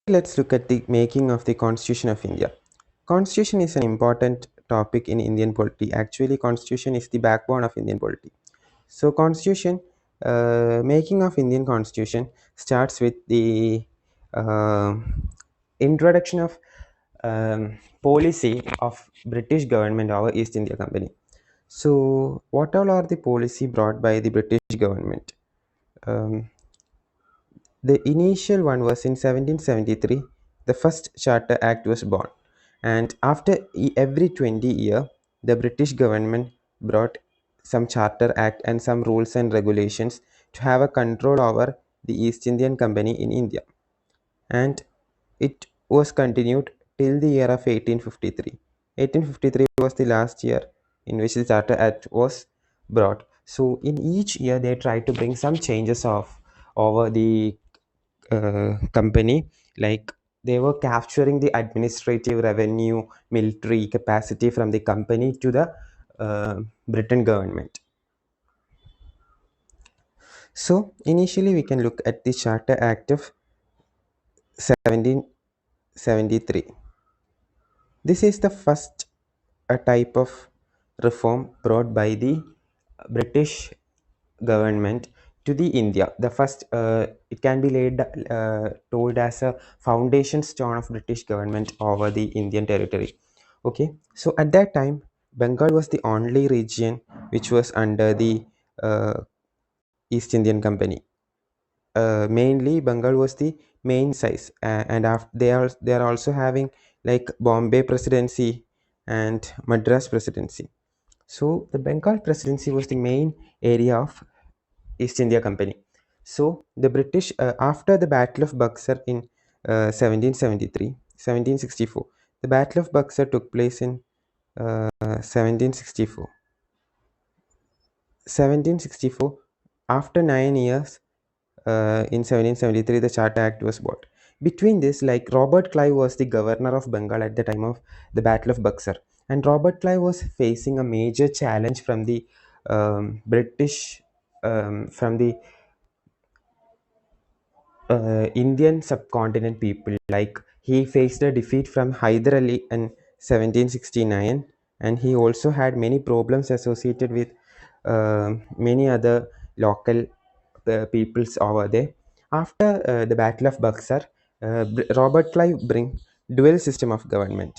Let's look at the making of the Constitution of India. Constitution is an important topic in Indian polity. Actually, Constitution is the backbone of Indian polity. So, Constitution, making of Indian Constitution starts with the uh, introduction of policy of British government over East India Company. So, what all are the policy brought by the British government? Um, the initial one was in 1773. The first Charter Act was born, and after every 20 year, the British government brought some Charter Act and some rules and regulations to have a control over the East Indian Company in India, and it was continued till the year of 1853. 1853 was the last year in which the Charter Act was brought. So in each year, they tried to bring some changes of over the company, like they were capturing the administrative revenue military capacity from the company to the Britain government. So initially we can look at the Charter Act of 1773. This is the first type of reform brought by the British government to the India. The first, it can be laid told as a foundation stone of British government over the Indian territory. Okay, so at that time, Bengal was the only region which was under the uh, East Indian Company. Mainly, Bengal was the main size, and after they are also having like Bombay Presidency and Madras Presidency. So the Bengal Presidency was the main area of East India Company. So the British, after the Battle of Buxar in 1773, 1764, the Battle of Buxar took place in 1764. 1764, after 9 years, in 1773, the Charter Act was bought. Between this, like Robert Clive was the governor of Bengal at the time of the Battle of Buxar, and Robert Clive was facing a major challenge from the British, from the Indian subcontinent people. Like he faced a defeat from Hyder Ali in 1769, and he also had many problems associated with many other local peoples over there. After the Battle of Buxar, Robert Clive bring dual system of government.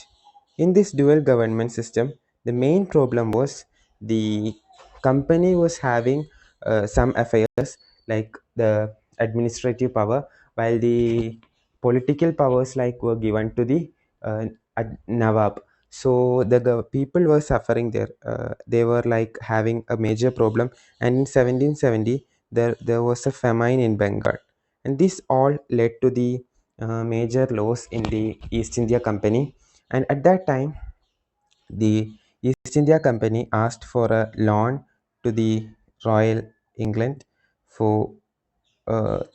In this dual government system, the main problem was the company was having some affairs like the administrative power, while the political powers like were given to the Nawab. So the people were suffering there. They were like having a major problem, and in 1770 there was a famine in Bengal, and this all led to the major loss in the East India Company. And at that time, the East India Company asked for a loan to the Royal England for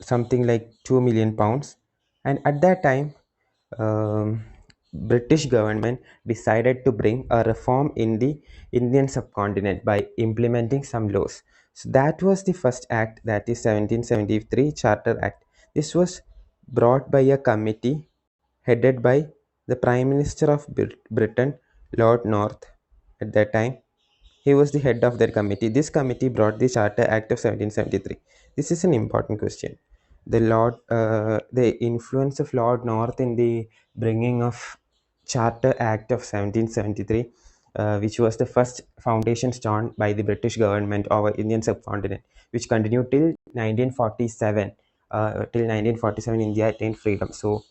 something like 2 million pounds. And at that time, um, British government decided to bring a reform in the Indian subcontinent by implementing some laws. So that was the first act, that is 1773 Charter Act. This was brought by a committee headed by the Prime Minister of Britain, Lord North, at that time. He was the head of that committee. This committee brought the Charter Act of 1773. This is an important question. The influence of Lord North in the bringing of Charter Act of 1773, which was the first foundation stone by the British government over Indian subcontinent, which continued till 1947. Till 1947, India attained freedom. So